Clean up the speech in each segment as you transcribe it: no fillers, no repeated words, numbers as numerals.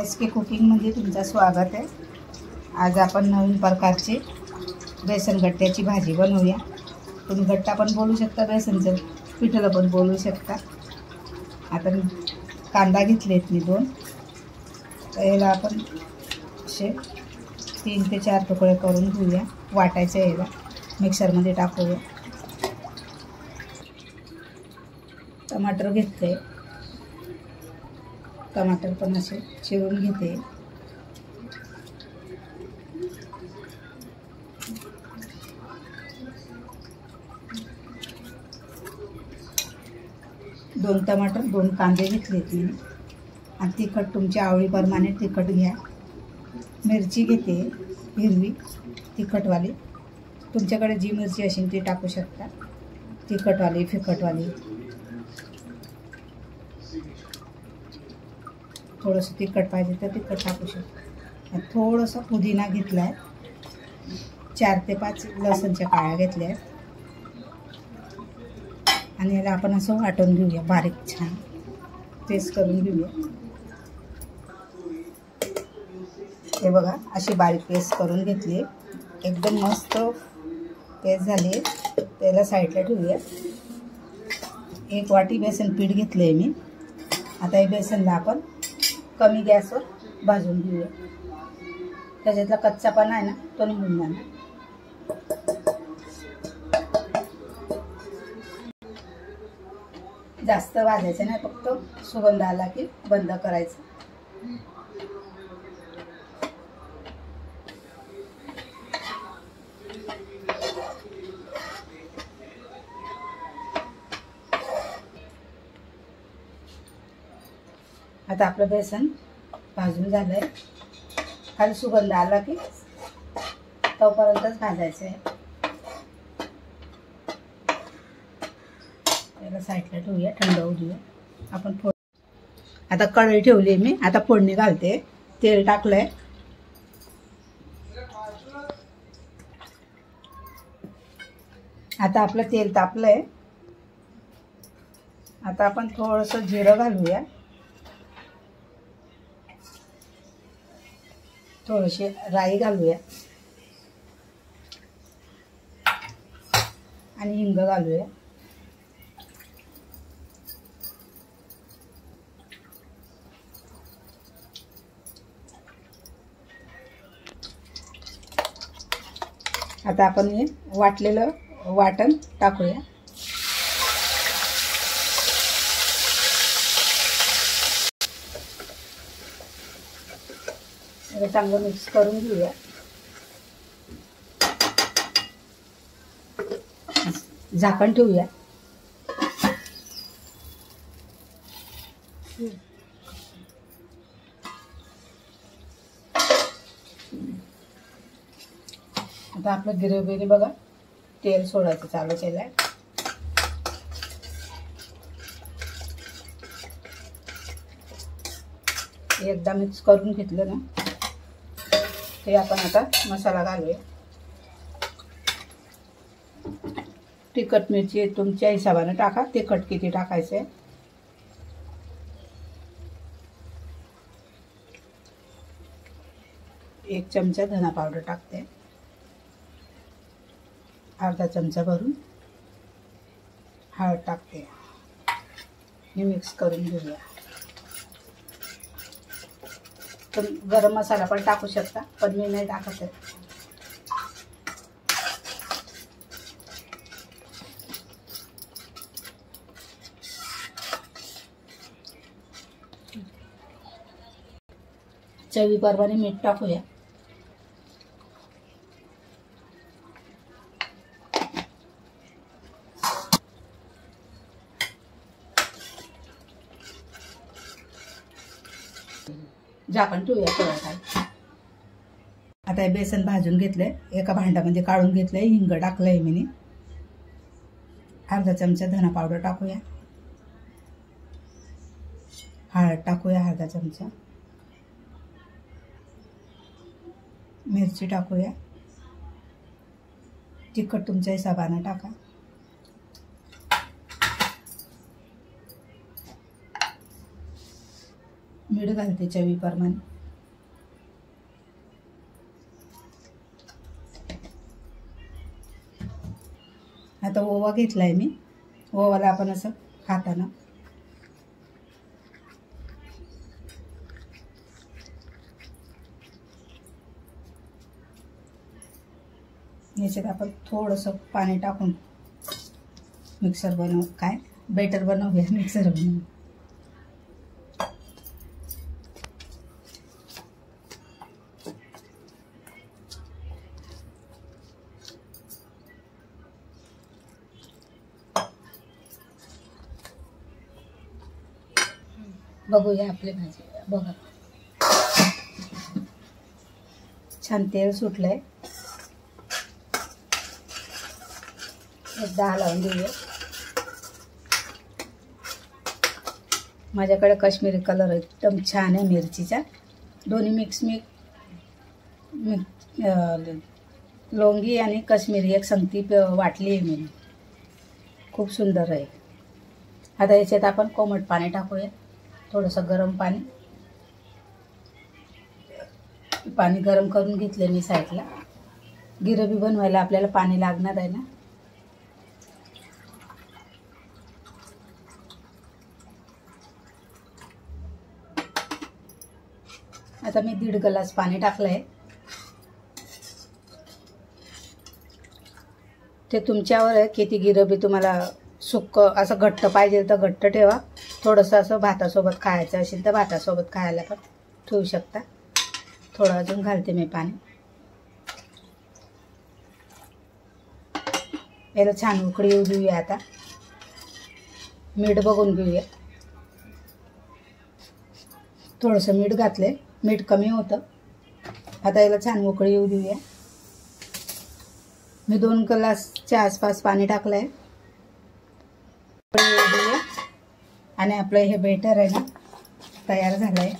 SK कुकिंगमध्ये तुमचं स्वागत आहे। आज आपण नवीन प्रकारची बेसन गट्ट्याची भाजी बनवूया। तुम्ही गट्टा पण बोलू शकता, बेसनचं पिठलं पण बोलू शकता। आता कांदा घेतलेत मी 2, याला आपण असे 3 ते 4 तुकडे करून घेऊया। वाटायचं याला मिक्सरमध्ये टाकूया। टमाटर घेतले, टमाटर पण असे चिरून घेते। दोन टमाटर 2 कांदे घेतलेत मी आणि तिखट तुमच्या आवडीप्रमाणे तिखट घ्या। मिरची घेते हिरवी तिखटवाली, तुमच्याकडे जी मिरची असेल ती टाकू शकता, तिखटवाली फिकटवाली। थोडंसं तिखट पाहिजे तर तिखट टाकू शकता। थोडंसं पुदिना घेतला आहे, 4 ते 5 लसणच्या काळ्या घेतल्या आहेत आणि याला आपण असं वाटून घेऊया, बारीक छान पेस्ट करून घेऊया। हे बघा अशी बारीक पेस्ट करून घेतली, एकदम मस्त पेस्ट झाली। त्याला साईडला ठेवूया। 1 वाटी बेसन पीठ घेतले मी। आता हे बेसनला आपण कमी गॅसवर भाजून घेऊया, त्याच्यातला कच्चापणा आहे ना तो निघून जाणार। जास्त भाजायचं नाही, फक्त सुगंध आला की बंद करायचं। आता आपलं बेसन भाजून झालंय, खाली सुगंध आला की तोपर्यंतच भाजायचं आहे। त्याला साईडला ठेवूया, थंड होऊ देऊया। आपण आता कढई ठेवली मी, आता फोडणी घालते। तेल टाकलंय, आता आपलं तेल तापलंय। आता आपण थोडंसं जिरं घालूया, थोडीशी राई घालूया आणि हिंग घालूया। आता आपण हे वाटलेलं वाटण टाकूया। चांगलं मिक्स करून घेऊया। झाकण ठेवूया। आता आपलं गिरवलेली बघा तेल सोडायचं चालू केलंय। एकदा मिक्स करून घेतलं ना, ते आपण आता मसाला घालूया। तिखट मिरची तुमच्या हिशोबाने टाका, तिखट किती टाकायचं आहे। एक चमचा धना पावडर टाकते, अर्धा चमचा भरून हळद टाकते। हे मिक्स करून घेऊया। तुम्ही गरम मसाला पण टाकू शकता, पण मी नाही टाकत आहे। चवीप्रमाणे मीठ टाकूया। झाकण ठेवूया थोडा टाइम। आता हे बेसन भाजून घेतलंय, एका भांड्यामध्ये काढून घेतलंय। हिंग टाकलंय मी, अर्धा चमचा धना पावडर टाकूया, हळद टाकूया अर्धा चमचा, मिरची टाकूया, तिखट तुमच्या हिशोबाने टाका। मीठ घालते चवीप्रमाणे। आता ओवा घेतलाय मी. ओवाला आपण असं हातानं याच्यात आपण थोडंसं पाणी टाकून बेटर बनवूया. मिक्सर बनवू. बघूया आपली भाजी. बघा छान तेल सुटलंय. एकदा हलवून देऊया. माझ्याकडे काश्मीरी कलर एकदम छान आहे मिरचीचा. दोन्ही मिक्स लोंगी आणि काश्मीरी एक संगती वाटली आहे मी. खूप सुंदर आहे. आता याच्यात आपण कोमट पाणी टाकूया. थोडंसं गरम पाणी गरम करून घेतलं मी साईडला. गिरवी बनवायला आपल्याला पाणी लागणार आहे ना. आता मी 1.5 ग्लास पाणी टाकलंय. ते तुमच्यावर आहे किती गिरवी तुम्हाला सुक्क असं घट्ट पाहिजे तर घट्ट ठेवा. थोडंसं असं भातासोबत खायचं असेल तर भातासोबत खायला पण ठेवू शकता. थोडं अजून घालते मी पाणी. याला छान उकळी येऊ देऊया. आता मीठ बघून घेऊया. थोडंसं मीठ घातले. मीठ कमी होतं. आता याला छान उकळी येऊ देऊया. मी 2 ग्लासच्या आसपास पाणी टाकलंय. उकळी येऊ देऊया. आणि आपलं हे बेटर आहे ना तयार झालंय.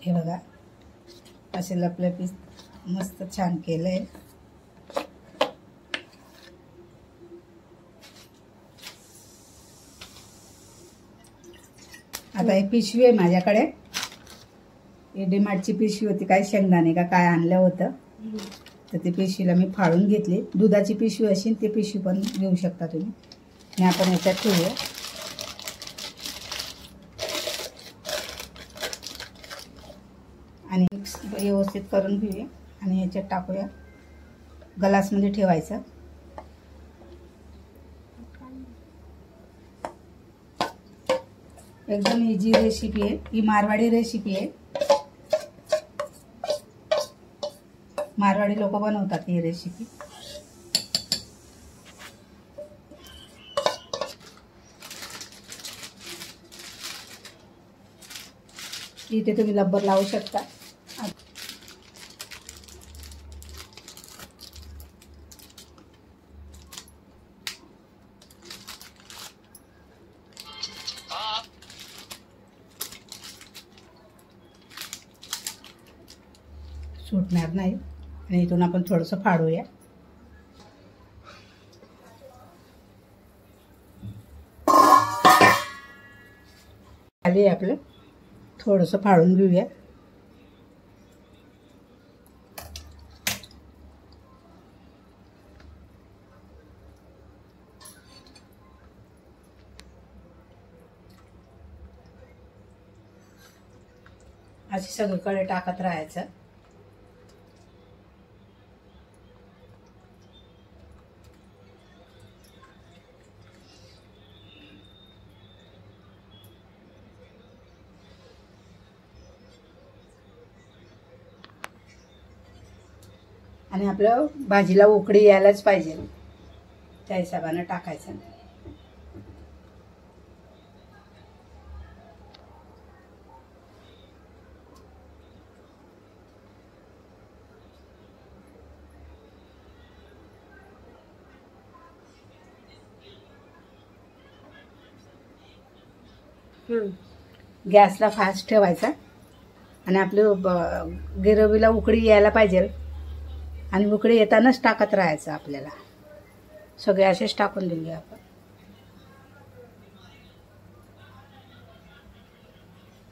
हे बघा असे लपले पीस मस्त छान केलंय. आता ही पिशवी आहे माझ्याकडे. ही डीमार्टची पिशवी होती. काय शेंगदाणे का काय आणलं होतं तर ती पिशवीला मी फाळून घेतली. दुधाची पिशवी असेल ती पिशवी पण घेऊ शकता तुम्ही. आणि आपण याच्यात ठेवूया. आणि मिक्स व्यवस्थित करून घेऊया. आणि याच्यात टाकूया. ग्लासमध्ये ठेवायचं. एकदम इजी रेसिपी आहे. ही मारवाडी रेसिपी आहे. मारवाडी लोक बनवतात ही रेसिपी. इथे तुम्ही रबर लावू शकता. सुटणार नाही. आणि इथून आपण थोडंसं फाडूया. खाली आपलं थोडंसं फाडून घेऊया. अशी सगळीकडे टाकत राहायचं. आणि आपलं भाजीला उकळी यायलाच पाहिजे. त्या हिशोबाने टाकायचं. गॅसला फास्ट ठेवायचा. आणि आपलं गिरवीला उकळी यायला पाहिजे. आणि उकळी येतानाच टाकत राहायचं आपल्याला. सगळे असेच टाकून देऊया आपण.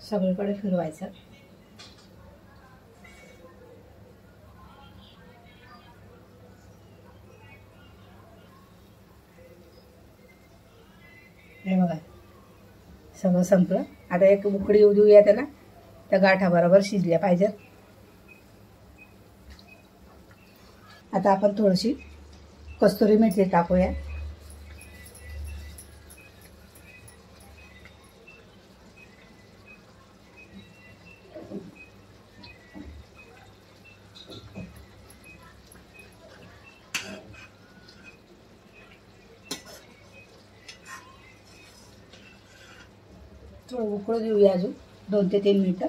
सगळीकडे फिरवायचं. हे बघा सगळं संपलं. आता एक उकडी येऊ देऊया त्याला. त्या गाठा बरोबर शिजल्या पाहिजेत. आता आपण थोडीशी कस्तुरी मेथी टाकूया. थोडं उकळू देऊया अजून 2 ते 3 मिनिटं.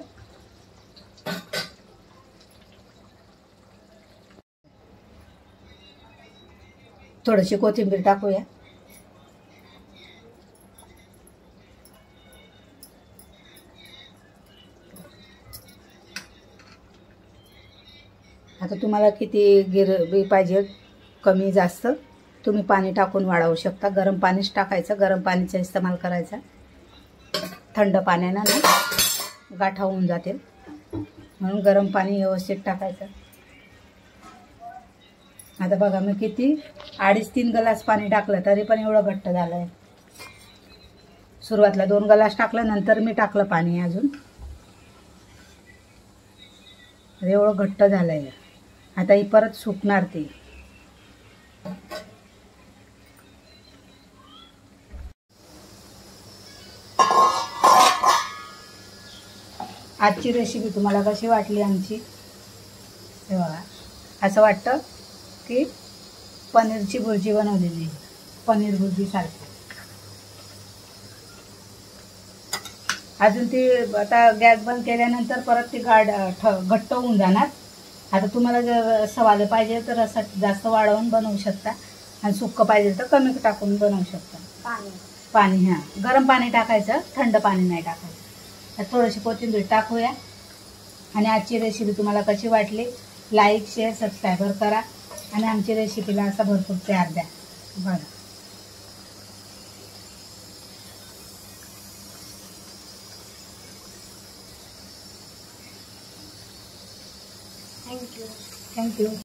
थोडीशी कोथिंबीर टाकूया. आता तुम्हाला किती गिरवी पाहिजे, कमी जास्त तुम्ही पाणी टाकून वाढवू शकता. गरम पाणीच टाकायचं, गरम पाणीचा इस्तेमाल करायचा. थंड पाण्यानं ना गाठा होऊन जातील, म्हणून गरम पाणी व्यवस्थित टाकायचं. आता बघा मी किती 2.5-3 ग्लास पाणी टाकलं तरी पण एवढं घट्ट झालं आहे. सुरुवातीला 2 ग्लास टाकलं, नंतर मी टाकलं पाणी अजून. एवढं घट्ट झालं आहे. आता ही परत सुकणार ती. आजची रेसिपी तुम्हाला कशी वाटली आमची? हे बघा असं वाटतं की पनीरची भुर्जी बनवलेली, पनीर भुर्जी सारखी. अजून ती आता गॅस बंद केल्यानंतर परत ती घट्ट होऊन जाणार. आता तुम्हाला जर असं वालं पाहिजे तर असं जास्त वाढवून बनवू शकता, आणि सुक्कं पाहिजे तर कमी टाकून बनवू शकता. पाणी हां गरम पाणी टाकायचं, थंड पाणी नाही टाकायचं. तर थोडीशी कोथिंबीर टाकूया. आणि आजची रेसिपी तुम्हाला कशी वाटली? लाईक, शेअर, सबस्क्राईबर करा आणि आमची रेसिपीला असा भरपूर प्यार द्या. बघा थँक्यू.